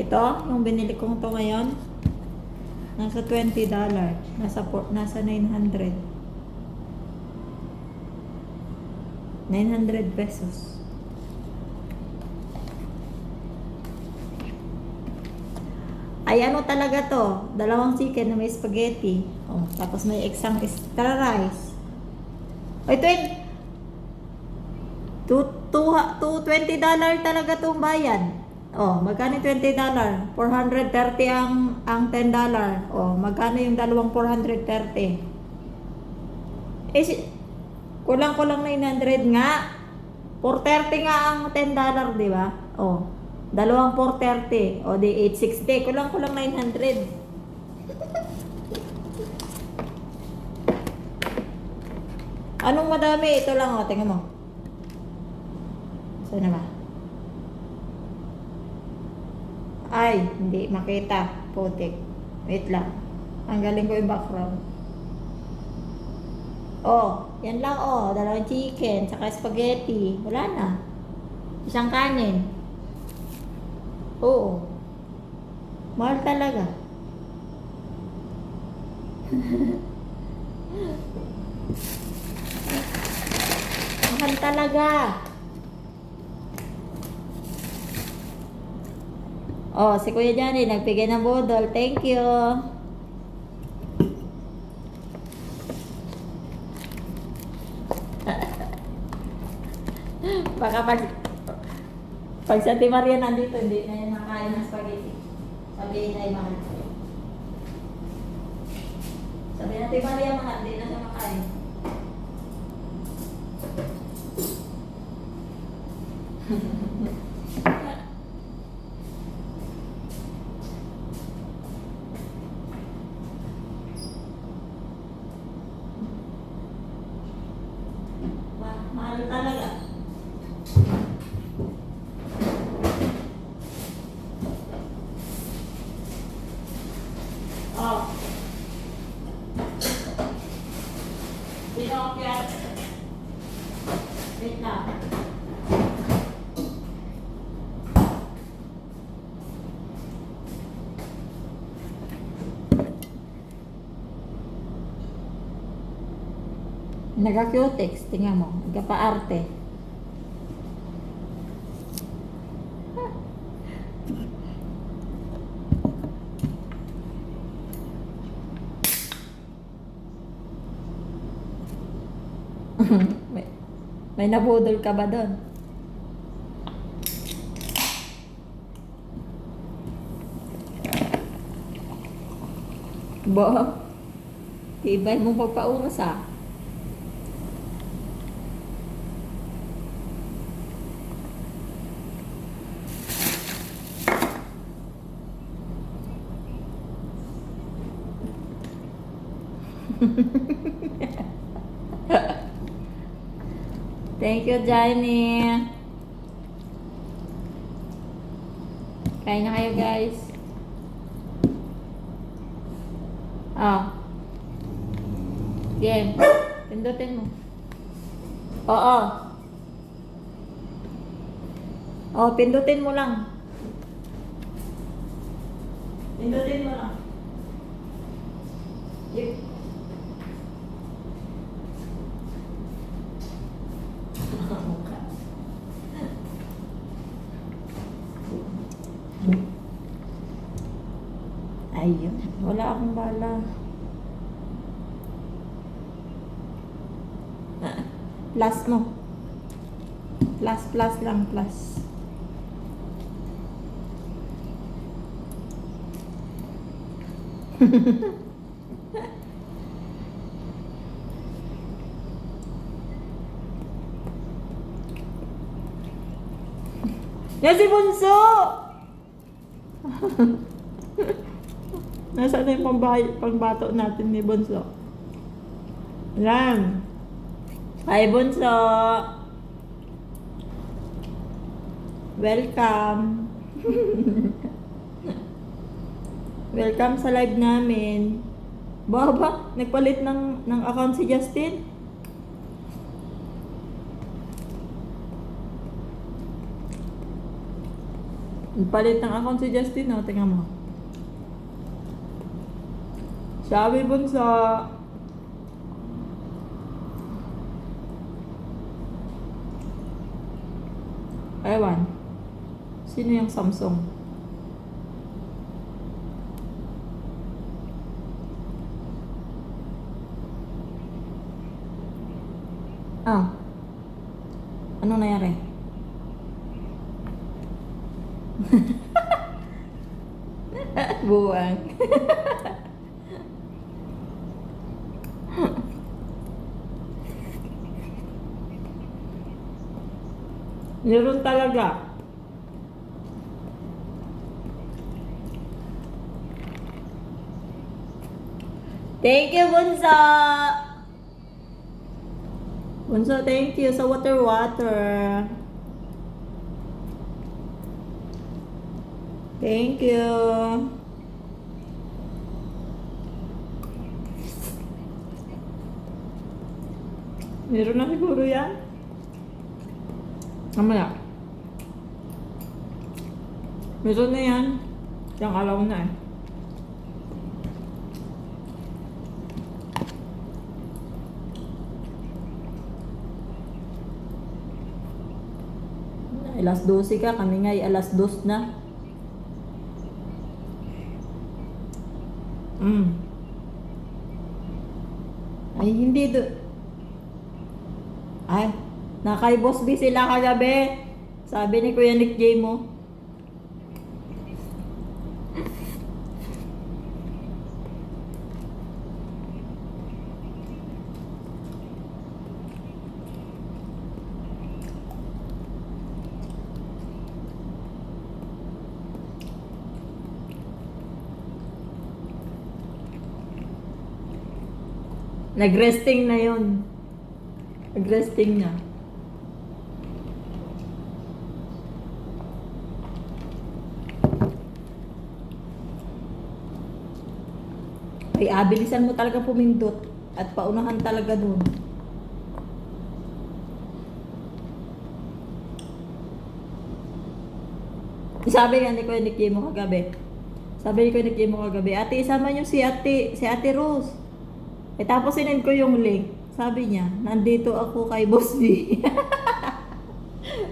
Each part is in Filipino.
Ito, yung binili kong to ngayon, nasa $20. Nasa 900. 900 pesos. Ay, ano talaga to? Dalawang chicken na may spaghetti. Oh, tapos may isang extra rice. Ay, $20 talaga tong bayan. Oh, magkano yung $20? 430 ang $10. Oh, magkano yung dalawang 430? Kulang-kulang 900 nga. 430 nga ang $10, di ba? Oh. Dalawang 430. O di 860. Kulang-kulang 900. Anong madami? Ito lang o. Tingnan mo. Saan na ba? Ay, hindi makita. Putik. Wait lang. Tanggalin ko yung background. Oh, yan lang oh. Dalawang chicken, saka spaghetti. Wala na. Isang kanin. Oo. Mahal talaga. Mahal talaga. Oh, si Kuya Johnny nagbigay ng budol. Thank you. Baka pag si Ate Maria nandito, hindi na yan makain ng spaghetti. Sabihin na yung mahal. Sabihin na Ate Maria mahal, hindi na siya makain. Mahal talaga. Oh. Pinokyat. Wait lang. Nagka-cutex, tingnan mo. Nagka-paarte. may nabudol ka ba doon? Bo, tibay mo pagpauras ah. Thank you, Johnny. Kain na kayo, guys. Ah. Game. Pindutin mo. Oo. Oh, pindutin mo lang. Pindutin mo lang. Yep. Ayun. Wala akong bala. Plus mo. Plus lang, plus. Yan si Bunso! Nasaan na yung pangbato natin ni Bunso? Yan. Hi, Bunso! Welcome! Welcome sa live namin. Baba, nagpalit ng account si Justin. Palit ng account si Justin, oh. Tingnan mo. Sabi bunso. Ewan. Sino yung Samsung? Ah. Anong nangyari? Buwang. Meron talaga. Thank you, Bunso! Bunso, thank you sa water. Thank you. Meron na siguro yan. Mamaya. Meron na yan. Yung alaw na eh. Alas 12 ka, kami nga ay alas 2 na. Ay, hindi do. Ay, nakay Boss B sila kagabi. Sabi ni Kuya Nick J mo. Nag-resting na yun. Nag-resting na. Ay, bilisan mo talaga pumindot. At paunahan talaga dun. Sabi nga ni Kuya Nick mo kagabi. Sabi ni Kuya Nick mo kagabi, ate, isama niyo si ate Rose. Eh tapos sinend ko yung link. Sabi niya, nandito ako kay Boss B.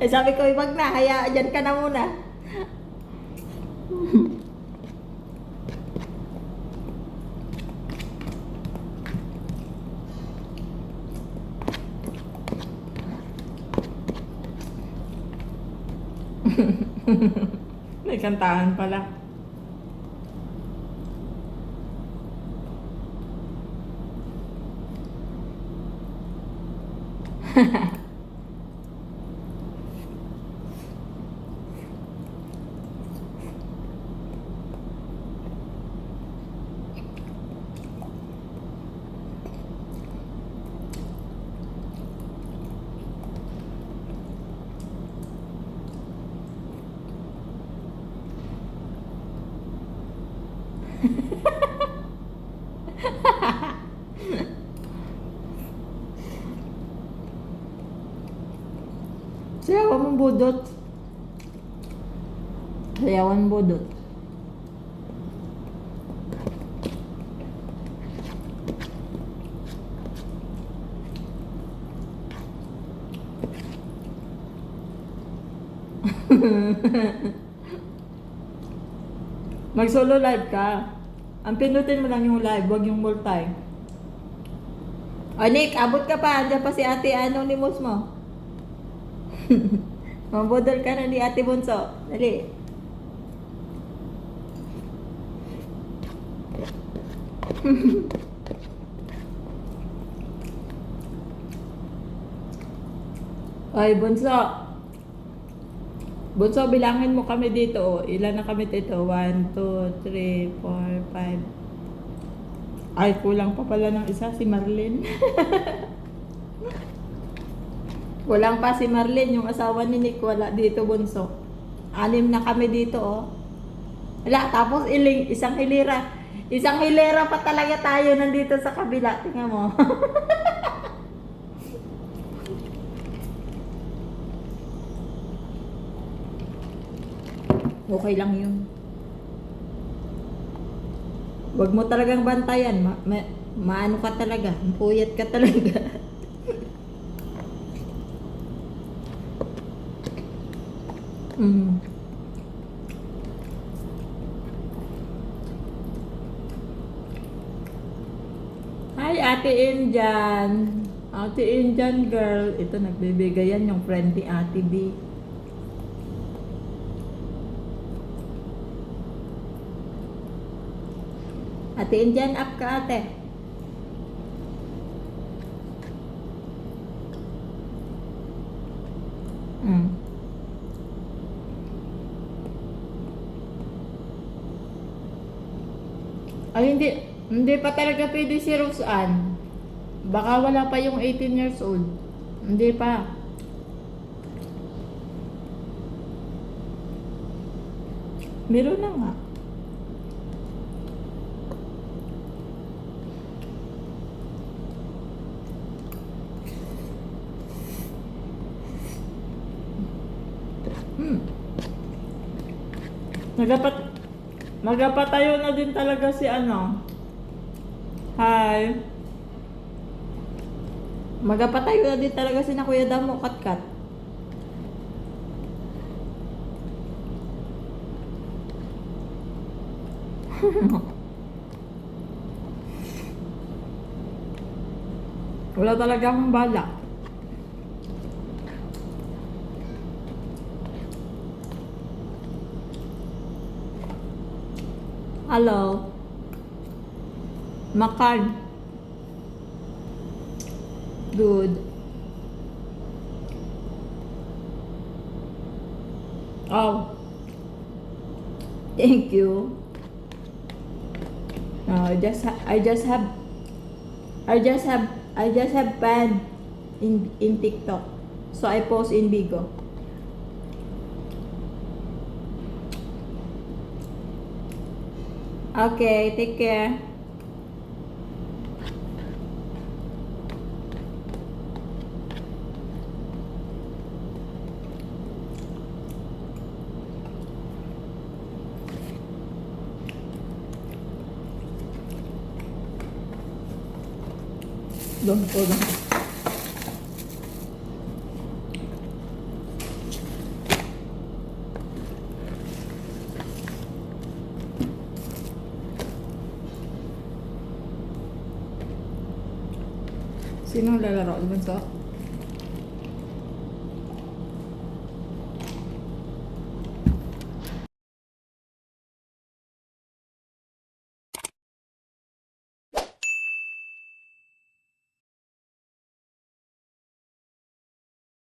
Eh sabi ko, wag na, hayaan dyan ka na muna. May kantahan pala. Sayawan mong budot. Sayawan budot. Mag solo live ka. Ang pinutin mo lang yung live, wag yung multi. O Nick, abot ka pa. Andiyan pa si Ate Anonymous mo. Mabodol ka na ni Ate Bunso. Dali. Ay, Bunso. Bunso, bilangin mo kami dito. Ilan na kami dito? 1, 2, 3, 4, 5. Ay, kulang pa pala ng isa, si Marlene. Kulang pa si Marlene, yung asawa ni Nick, wala dito, Bunso. 6 na kami dito, oh. Wala, tapos isang hilera. Isang hilera pa talaga tayo nandito sa kabila. Tingnan mo. Okay lang yun. Huwag mo talagang bantayan. Maano ka talaga. Puyat ka talaga. mm. Hi, Ate Indian. Ate Indian girl. Ito, nagbibigay yan yung friend ni Ate B. Ate Indian, up ka ate. Mm. Ay, hindi pa talaga pwede si Rose Ann. Baka wala pa yung 18 years old. Hindi pa. Meron na nga. Hmm. Nagapatayo na din talaga si ano. Hi. Magapatayo na din talaga si na Kuya Damo Katkat. Wala talaga akong balak. Hello. Makan. Good. Oh. Thank you. No, I just have fan in TikTok. So I post in Bigo. Okay, take care. Doon po lang. Sinong lalaro? Bunso?